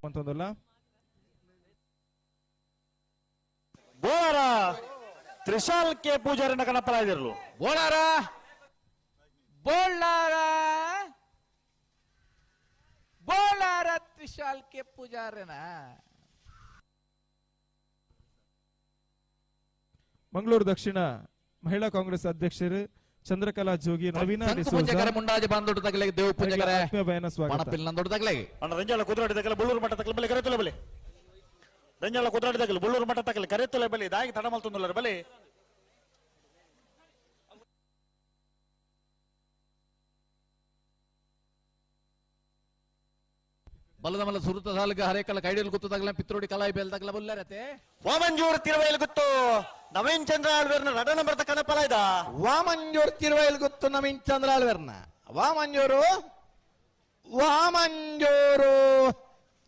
ಅಂತಂದಲ್ಲ Bolar Trishal K ಪೂಜಾರಿನ ಕಣಪಲ ಇದಿರಲು Bolar Bolar Bolar Trishal K ಪೂಜಾರನ Mangaluru ದಕ್ಷಿಣ ಮಹಿಳಾ ಕಾಂಗ್ರೆಸ್ ಅಧ್ಯಕ್ಷರು ಚಂದ್ರಕಲಾ ಜೋಗಿ ನವೀನ ಮುಂಡಾಜಿ ಬಾಂದೊಡ್ಡ ತಗಲೆ ದೇವ ಪೂಜೆಗರೆ ಭಯನ ಸ್ವಾಗತ ಪಣಪಿಲ್ ನಂದೊಡ್ಡ ತಗಲೆ ಅಣ್ಣ ರಂಜಾಳ ಕುದುರಾಡಿ ತಗಲೆ ಬಳ್ಳೂರು ಮಠ ತಗಲೆ ಬಲೆ ಕರೆತುಲೆ ಬಲೆ ರಂಜಾಳ ಕುದುರಾಡಿ ತಗಲೆ ಬಳ್ಳೂರು ಮಠ ತಗಲೆ ಕರೆತುಲೆ ಬಲೆ ದಾಗಿ ತಡಮಲ್ತುಂದುಲ್ಲರ ಬಲೆ ಬಲದ ಮಲ್ಲ ಸುರುತ ಸಾಲ್ಗ ಹರೇಕಲ ಕೈಡಿಲ್ ಗುತ್ತು ತಗಲ ಪಿತ್ರೋಡಿ ಕಲಾಯಿ ಬೇಲ್ ತಗಲ ಬುಲ್ಲರತೆ ವಾಮಂಜೂರು ತಿರುವೈಲ್ ಗುತ್ತು ನವೀನ್ ಚಂದ್ರ ಆಳ್ವೇರ್ನ ರಡನ ಬರ್ತ ಕಣಪಲ ಇದ ವಾಮಂಜೂರು ತಿರುವೈಲ್ ಗುತ್ತು ನವೀನ್ ಚಂದ್ರ ಆಳ್ವೇರ್ನ ವಾಮಂಜೂರು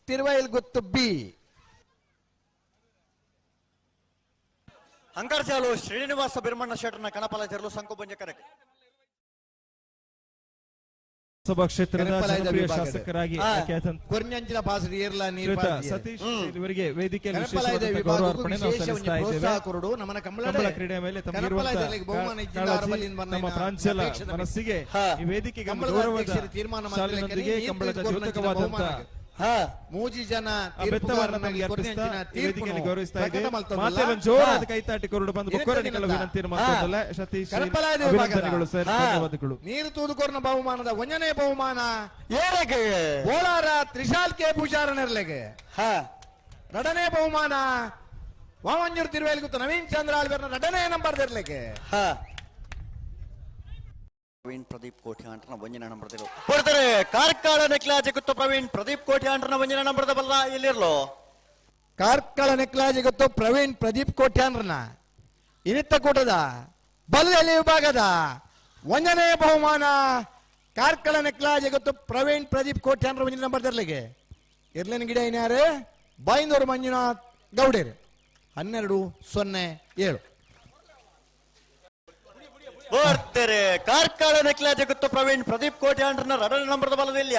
ತಿರುವೈಲ್ ಗುತ್ತು ಬಿ ಅಂಕರ್ಚಾಲು ಶ್ರೀನಿವಾಸ ಬಿರ್ಮಣ್ಣ ಶೆಟ್ಟರ್ನ ಕಣಪಲ ತಿರಲು ಸಂಕೋಪಂಜ ಕರೆಕ್ ಸಭಾ ಕ್ಷೇತ್ರದ ಜನಪ್ರಿಯ ಶಾಸಕರಾಗಿ ಕೊರ್ನಂಚಿನ ಪಾಸರಿ ಏರ್ಲ ಶ್ರೀಯುತ ಸತೀಶ್ ಇವರಿಗೆ ವೇದಿಕೆಯಲ್ಲಿ ವಿಶೇಷವಾದ ಗೌರವ ಅರ್ಪಣೆ ನಾವು ಸಲ್ಲಿಸ್ತಾ ಇದ್ದೇವೆ. ಕಂಬಳ ಕ್ರೀಡೆಯ ಮೇಲೆ ತಮಗಿರುವಂತಹ ನಮ್ಮ ಪ್ರಾಂಶಲ ಮನಸ್ಸಿಗೆ ಈ ವೇದಿಕೆಗೆ ಗೌರವದ ಶಾಲಿನೊಂದಿಗೆ ಕಂಬಳದ ದ್ಯೋತಕವಾದಂತಹ ಮೂಜಿ ಜನ ಬೆತ್ತವರನ್ನ ನಮಗೆ ಅರ್ಪಿಸ್ತಾ ಈ ವೇದಿಕೆಯನ್ನು ಗೌರವಿಸ್ತಾ ಇದ್ದೇವೆ. ಮಾತೆಲ್ಲೊಂದು ಜೋರಾದ ಕೈತಾಟಿ ಕೊರಡು ಬಂದು ಬೊಕ್ಕೊರಣಿಗಳ ವಿನಂತಿಯನ್ನು ಮಾಡ್ತಿದ್ದಲ್ಲ ಸತೀಶ್ ಅಭಿನಂದನೆಗಳು ಸರ್, ಧನ್ಯವಾದಗಳು. ನೀರು ತೂದುಕೋರ್ನ ಬಹುಮಾನದ ಒಂದನೇ ಬಹುಮಾನ ಏರಗೆ ಬೋಳಾರ ತ್ರಿಶಾಲ್ ಕೆ ಪೂಜಾರನೆರ್ಲೆಗೆ ಎರಡನೇ ಬಹುಮಾನ ವಾಮಂಜೂರು ತಿರುವೇಲ್ ಗುತ್ತು ನವೀನ್ ಚಂದ್ರ ಆಳ್ವೇರ್ನ ಎರಡನೇ ನಂಬರ್ ತೆರ್ಲೆಗೆ ಪ್ರವೀಣ್ ಪ್ರದೀಪ್ ಕೋಟಿ ಅಂಟನ ವಂಜನ ನಂಬರ್ ಕೊಡ್ತಾರೆ ಕಾರ್ಕಳ ನೆಕ್ಲಾಜೆ ಗುತ್ತು ಪ್ರವೀಣ್ ಪ್ರದೀಪ್ ಕೋಟಿ ಅಂಟನ ವಂಜನ ನಂಬರ್ ಬಲ್ಲ ಇಲ್ಲಿರ್ಲು ಕಾರ್ಕಳ ನೆಕ್ಲಾಜೆ ಗುತ್ತು ಪ್ರವೀಣ್ ಪ್ರದೀಪ್ ಕೋಟ್ಯಾನ್ರನ ಇನಿತ್ತ ಕೂಟದ ಬಲ್ಲೆಯಲ್ಲಿ ವಿಭಾಗದ ಒಂದನೇ ಬಹುಮಾನ ಕಾರ್ಕಳ ನೆಕ್ಲಾಜೆ ಗುತ್ತು ಪ್ರವೀಣ್ ಪ್ರದೀಪ್ ಕೋಟ್ಯಾನ್ರ ವಂಜನ ನಂಬರ್ ತೆರ್ಲೆಗೆ ಇರ್ಲಿನ ಗಿಡ ಇನ್ಯಾರು ಬೈಂದೂರು ಮಂಜುನಾಥ್ ಗೌಡೇರು 12-07 ಬರ್ತಾರೆ ಕಾರ್ಕಳ ನೆಕ್ಲಾಜೆ ಗುತ್ತು ಪ್ರವೀಣ್ ಪ್ರದೀಪ್ ಕೋಟಿ ಅಂಟನ ಎರಡನೇ ನಂಬರ್ ಬಲ್ಲದಿಲ್ಲ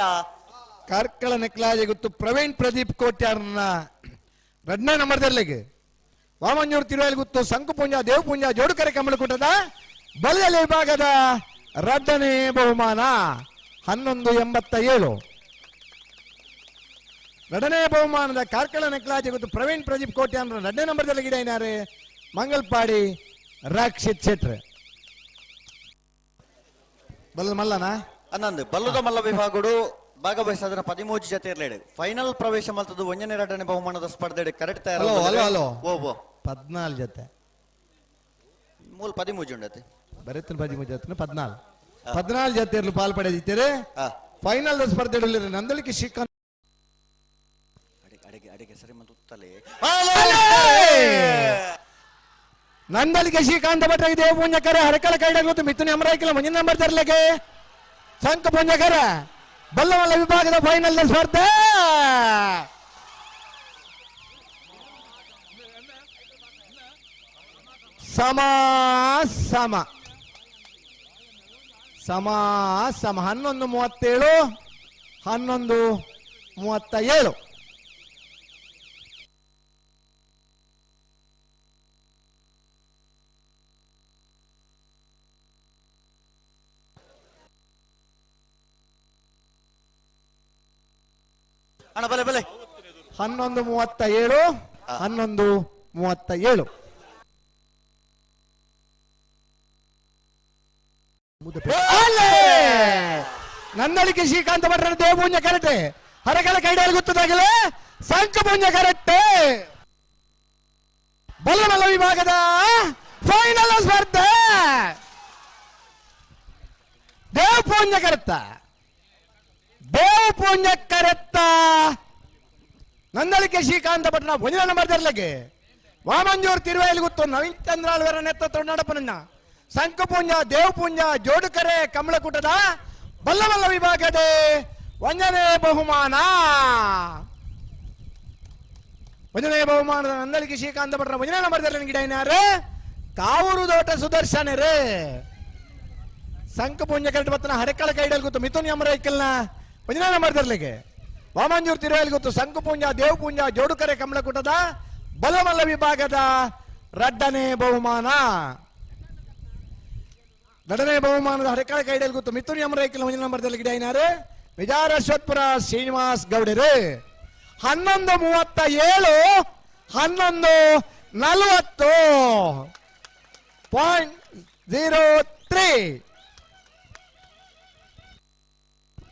ಕಾರ್ಕಳ ನೆಕ್ಲಾಜೆ ಗುತ್ತು ಪ್ರವೀಣ್ ಪ್ರದೀಪ್ ಕೋಟ್ಯಾರ್ನ ಎರಡನೇ ನಂಬರ್ ತೆರ್ಲೆಗೆ ವಾಮಂಜೂರು ತಿರುವೇಲ್ ಗುತ್ತು ಸಂಕುಪುಂಜ ದೇವಪುಂಜ ಜೋಡುಕರೆ ಕಮಲಕುಟದ ಬಲ್ಲೆಯಲ್ಲಿ ವಿಭಾಗದ ಎರಡನೇ ಬಹುಮಾನ 11-87 ಎರಡನೇ ಬಹುಮಾನದ ಕಾರ್ಕಳ ನೆಕ್ಲಾಜೆ ಗುತ್ತು ಪ್ರವೀಣ್ ಪ್ರದೀಪ್ ಕೋಟ್ಯಾರ್ನ ಎರಡನೇ ನಂಬರ್ ತೆರ್ಲೆಗಿಡ ಏನಾರೆ ಮಂಗಲ್ಪಾಡಿ ರಕ್ಷಿತ್ ಶೆಟ್ರ್ ಬಲ್ಲದ ಮಲ್ಲನ ಅನ್ನೊಂದು ಬಲ್ಲದ ಮಲ್ಲ ವಿಭಾಗಡು ಭಾಗವಹಿಸಿದ 13 ಜೊತೆ ಇರ್ಲೇಡು ಫೈನಲ್ ಪ್ರವೇಶ ಮಲ್ತದ್ದು ಒಂದನೇ ಎರಡನೇ ಬಹುಮಾನದ ಸ್ಪರ್ಧೆ ಕರೆಕ್ಟ್ ಹಲೋ 14 ಜೊತೆ ಮೂಲ 13 ಉಂಡತೆ ಬರೀತನ 13 ಜೊತೆ 14 ಜೊತೆ ಪಾಲ್ಪಡೆದಿದ್ದೀರಿ ಫೈನಲ್ ಸ್ಪರ್ಧೆ ನಂದಳಿಕೆ ಶ್ರೀಕಾಂತ್ ಅಡಿಗೆ ಸರಿ ಮತ್ತೆ ನಂದಳಿಕೆ ಶ್ರೀಕಾಂತ ಭಟ್ರಿಗೆ ದೇವ ಪುಂಜಕರ ಹರಕಳ ಕೈಡ ಗೊತ್ತು ಮಿಥುನ್ ಅಮರಾಯ್ಕಲ ಮುಂದಿನ ನಂಬರ್ ತರಲಿಕ್ಕೆ ಶಂಕ ಪುಂಜಕರ ಬಲ್ಲಮಲ್ಲ ವಿಭಾಗದ ಫೈನಲ್ ಸ್ಪರ್ಧೆ ಸಮ 11:37 11:37 ಅಣ್ಣ ಬಲೆ ಬಲೆ 11:37 11:37 ನಂದಳಿಕೆ ಶ್ರೀಕಾಂತ ಭಟ್ರ ದೇವಪುಂಜ ಕರೆಕ್ಟೆ ಹರಕಲ ಕೈಡಲ್ಲಿ ಗೊತ್ತದಾಗಲೇ ಸಂಕಪುಂಜ ಕರೆಕ್ಟೆ ಬಲ್ಲಮಲ್ಲ ವಿಭಾಗದ ಫೈನಲ್ ಸ್ಪರ್ಧೆ ದೇವಪುಂಜ ಕರೆತ್ತ ನಂದಳಿಕೆ ಶ್ರೀಕಾಂತ ಭಟ್ನ ಒಂದನೇ ನಂಬರ್ ತರಲಿಕ್ಕೆ ವಾಮಂಜೂರು ತಿರುವೇಲ್ ಗುತ್ತು ನವೀನ್ ಚಂದ್ರ ಆಳ್ವೇರ ನೆತ್ತ ತೊಂಡಪ್ಪನನ್ನ ಸಂಕುಪುಂಜ ದೇವಪುಂಜ ಜೋಡುಕರೆ ಕಮಲಕುಟದ ಬಲ್ಲಮಲ್ಲ ವಿಭಾಗದ ಒಂದನೇ ಬಹುಮಾನ ನಂದಳಿಕೆ ಶ್ರೀಕಾಂತ ಭಟ್ರ ಒಂದನೇ ನಂಬರ್ ತರಲಿನ ಗಿಡ ಏನಾರು ಕಾವೂರು ದೋಟ ಸುದರ್ಶನ ರೇ ಸಂಕ ಪುಂಜ ಕರೆಕ್ಟ್ ಬತ್ತನ ಹರಕಳ ಕೈಡಲ್ ಗೊತ್ತು ಮಿಥುನ್ ಅಮರೈಕಲ್ನ ಒಂದನೇ ನಂಬರ್ ತರಲಿಕ್ಕೆ ವಾಮಂಜೂರು ತಿರುವೈಲ್ ಗೊತ್ತು ಸಂಕುಪುಂಜ ದೇವಪುಂಜ ಜೋಡುಕರೆ ಕಮಲಕುಟದ ಬಲಮಲ್ಲ ವಿಭಾಗದ ಎರಡನೇ ಬಹುಮಾನ. ಎರಡನೇ ಬಹುಮಾನದ ಹರಕಳ ಕೈಡಲ್ ಗೊತ್ತು ಮಿಥುನ್ ಯಮರೈಕಲ್ ಮುಂದಿನ ನಂಬರ್ದಲ್ಲಿ ಗಿಡ ಏನಾರು ವಿಜಾರ ಅಶ್ವತ್ಪುರ ಶ್ರೀನಿವಾಸ್ ಗೌಡರು 11:37 11:40.03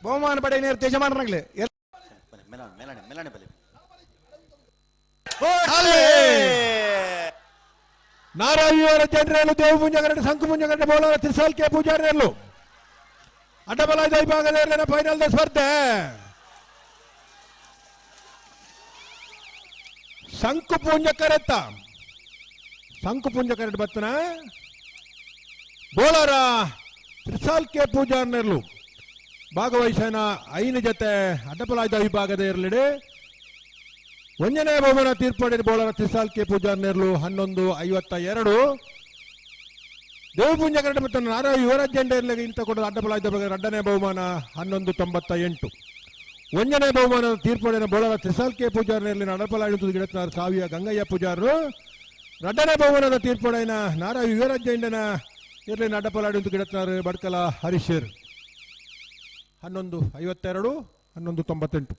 ಬಹುಮಾನ ಪಡೆಯ ಯಜಮಾನರಾಗಲಿ ಮೇಲಾಣೆ ಮೇಲಾಣೆ ಬಲಿ ನಾರಾಯಣ ಜನರೇಲು ದೇವಪುಂಜಗರಡೆ ಸಂಕುಪುಂಜಗರಡೆ ಬೋಳರ ತ್ರಿಸಾಲ್ಕೆ ಪೂಜಾರಿಯಲ್ಲು ಅಡ್ಡಬಲಾಯ್ದ ವಿಭಾಗದ ಫೈನಲ್ ಸ್ಪರ್ಧೆ ಸಂಕುಪುಂಜ ಕರೆಕ್ಟ್ ಬರ್ತನ ಬೋಳರ ತ್ರಿಸಾಲ್ಕೆ ಪೂಜಾರ್ನೆರ್ಲು ಭಾಗವಹಿಸನ 5 ಜೊತೆ ಅಡ್ಡಬಲಾಯ್ದ ವಿಭಾಗದ ಇರಲಿಡೆ ಒಂದನೇ ಬಹುಮಾನ ತೀರ್ಪಡಿದ ಬೋಳರ ತ್ರಿಸಾಲ್ಕೆ ಪೂಜಾರ್ನೆರ್ಲು 11:52 ದೇವಪುಂಜ ಕರೆಕ್ಟ್ ಮತ್ತು ನಾರಾಯಣ ಯುವರಾಜ್ ಜೆಂಡರ್ಲಿಗೆ ಇಂತ ಕೊಡದ ಅಡ್ಡಬಲಾಯ್ದ ಬಗ್ಗೆ ಎರಡನೇ ಬಹುಮಾನ 11:98 ಒಂದನೇ ಬಹುಮಾನ ತೀರ್ಪಡಿನ ಬೋಳರ ತ್ರಿಸಾಲ್ಕೆ ಪೂಜಾರ್ನೆರ್ಲಿ ಅಡ್ಡಬಲಾಯ್ದ ಗಿಡತ್ನಾರ ಸಾವಿಯ ಗಂಗಯ್ಯ ಪೂಜಾರರು ಎರಡನೇ ಬಹುಮಾನದ ತೀರ್ಪಡಿನ ನಾರಾಯಣ ಯುವರಾಜ್ ಜೆಂಡನ ಇರ್ಲಿ ಅಡ್ಡಬಲಾಯ್ದ ಗಿಡತ್ನಾರ ಬಡ್ಕಲ ಹರೀಶರ್ 11:52 11:98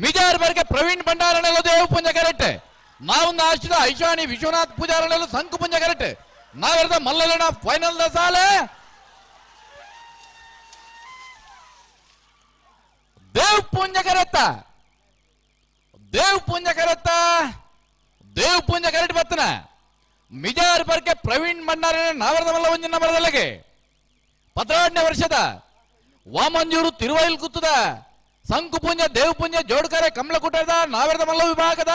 ಮಿಜಾರ್ ಬರ್ಗೆ ಪ್ರವೀಣ್ ಭಂಡಾರನೆಲ್ಲ ದೇವಪುಂಜ ಕರೆಕ್ಟ್ ನಾವೊಂದು ಆಶ್ರಿತ ಐಶಾನಿ ವಿಶ್ವನಾಥ್ ಪೂಜಾರನೆಲ್ಲ ಸಂಕುಪುಂಜ ಕರೆಕ್ಟ್ ನಾವೆರದ ಮಲ್ಲಲನ ಫೈನಲ್ ದ ಸಾಲೆ ದೇವಪುಂಜ ಕರೆಕ್ಟ್ ಬರ್ತನ ಮಿಜಾರ್ ಬರ್ಗೆ ಪ್ರವೀಣ್ ಭಂಡಾರನ ನಾವರದ ಮಲ್ಲ ಒಂಜಿನ ನಂಬರ್ದಲ್ಲಿಗೆ 18ನೇ ವರ್ಷದ ವಾಮಂಜೂರು ತಿರುವೈಲ್ ಕುತ್ತದ ಸಂಕುಪುಂಜ ದೇವಪುಂಜ ಜೋಡ್ಕರೆ ಕಮಲಕುಟದ ನಾವರದ ಮಲ್ಲ ವಿಭಾಗದ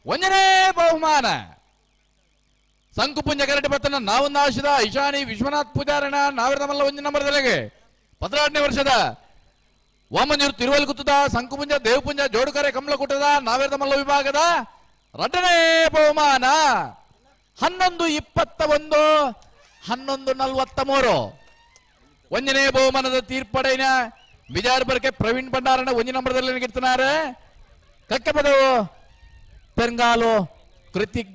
1ನೇ ಬಹುಮಾನ ಸಂಕುಪುಂಜ ಕರೆಕ್ಟ್ ಬರ್ತನ ನಾವೊಂದು ಆಶಿದ ಐಶಾನಿ ವಿಶ್ವನಾಥ್ ಪೂಜಾರನ ನಾವರದ ಮಲ್ಲ ಒಂಜಿನ ನಂಬರ್ದಲ್ಲಿಗೆ 18ನೇ ವರ್ಷದ ವಾಮಂಜೂರು ತಿರುವೈಲ್ ಕುತ್ತದ ಸಂಕುಪುಂಜ ದೇವಪುಂಜ ಜೋಡ್ಕರೆ ಕಮಲಕುಟದ ನಾವರದ ಮಲ್ಲ ವಿಭಾಗದ 2ನೇ ಬಹುಮಾನ 11:21 11:43 ಒಂದನೇ ಬಹುಮಾನದ ತೀರ್ಪಡೆಯ ಬಿಜಾರ್ ಬರ್ಕೆ ಪ್ರವೀಣ್ ಭಂಡಾರನ 1 ನಂಬರ್ದಲ್ಲಿ ಇರ್ತಾರೆ ಕಕ್ಕಪದವು ಪೆಂಗಾಲು ಕೃತಿಕ್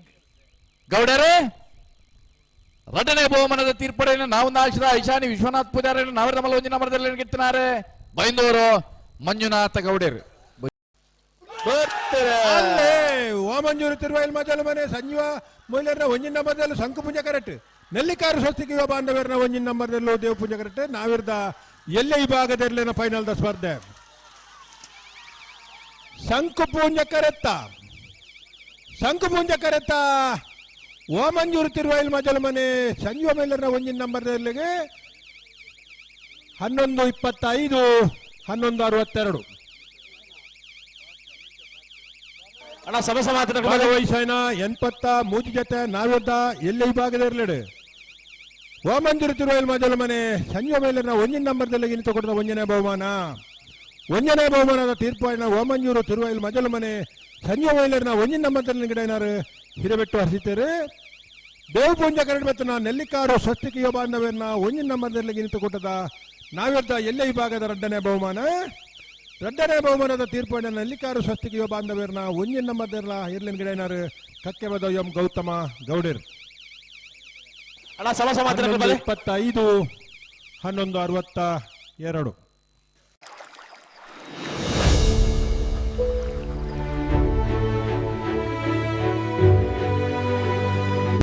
ಗೌಡರೇ 2ನೇ ಬಹುಮಾನದ ತೀರ್ಪಡೆಯ ನಾವೊಂದು ಆಶ್ರಿತ ಐಶಾನಿ ವಿಶ್ವನಾಥ್ ಪೂಜಾರಿ ನಾವರದ ಮಲ್ಲ 1 ನಂಬರ್ದಲ್ಲಿ ಇರ್ತಾರೆ ಬೈಂದೂರು ಮಂಜುನಾಥ ಗೌಡರು ವಾಮಂಜೂರು ತಿರುವೈಲ್ ಮಜಲು ಮನೆ ಸಂಜೀವ ಮೊಯ್ಲರ್ನ 1 ನಂಬರ್ದಲ್ಲೂ ಸಂಕುಪುಂಜ ಕರೆಕ್ಟ್ ನೆಲ್ಲಿಕಾರು ಸ್ವಸ್ತಿಕ ಯುವ ಬಾಂಧವ್ಯರನ್ನ 1 ನಂಬರ್ದಲ್ಲೂ ದೇವಪುಂಜ ಕರೆಕ್ಟ್ ನಾವಿರ್ದ ಎಲ್ಲ ವಿಭಾಗದಲ್ಲಿನ ಫೈನಲ್ ದ ಸ್ಪರ್ಧೆ ಸಂಕುಪುಂಜ ಕರೆತ್ತ ವಾಮಂಜೂರು ತಿರುವೈಲ್ ಮಜಲು ಮನೆ ಸಂಜೀವ ಮೊಯ್ಲರ್ನ 1 ನಂಬರ್ದಲ್ಲಿಗೆ 11:25 11:62 ಭಾಗವಹಿಸನ 83 ಜೊತೆ ನಾವಿದ್ದ ಎಲ್ಲ ವಿಭಾಗದ ಇರಲಿಡೆ ವಾಮಂಜೂರು ತಿರುವೈಲ್ ಮಜಲು ಮನೆ ಸಂಜೀವ ಮೇಲಿನ 1 ನಂಬರ್ದಲ್ಲಿ ಇಂತ ಕೊಡದ 1ನೇ ಬಹುಮಾನದ ತೀರ್ಪಾಯಿನ ವಾಮಂಜೂರು ತಿರುವೈಲ್ ಮಜಲು ಮನೆ ಸಂಜೀವ ಮೇಲಿನ 1 ನಂಬರ್ದಲ್ಲಿ ಗಿಡ ಏನಾರು ಹಿರೇಬೆಟ್ಟು ಹರಿಸಿದ್ದಾರೆ ದೇವಪುಂಜ ಕರೆಕ್ಟ್ ಬತ್ತನ ನೆಲ್ಲಿಕಾರು ಸ್ವಸ್ತಿಕ ಯುವ ಬಾಂಧವ್ಯರನ್ನ 1 ನಂಬರ್ದಲ್ಲಿ ಇಂತ ಕೊಟ್ಟದ ನಾವಿದ್ದ ಎಲ್ಲ ವಿಭಾಗದ 2ನೇ ಬಹುಮಾನದ ತೀರ್ಪುನ ನೆಲ್ಲಿಕಾರು ಸ್ವಸ್ತಿಕ ಯುವ ಬಾಂಧವ್ಯರನ್ನ 1 ನಂಬರ್ದಲ್ಲ ಇರ್ಲಿನ ಗಿಡ ಏನಾರು ಕಕ್ಕೆ ಬದ ಎಂ ಗೌತಮ ಗೌಡರ್ 25 11:62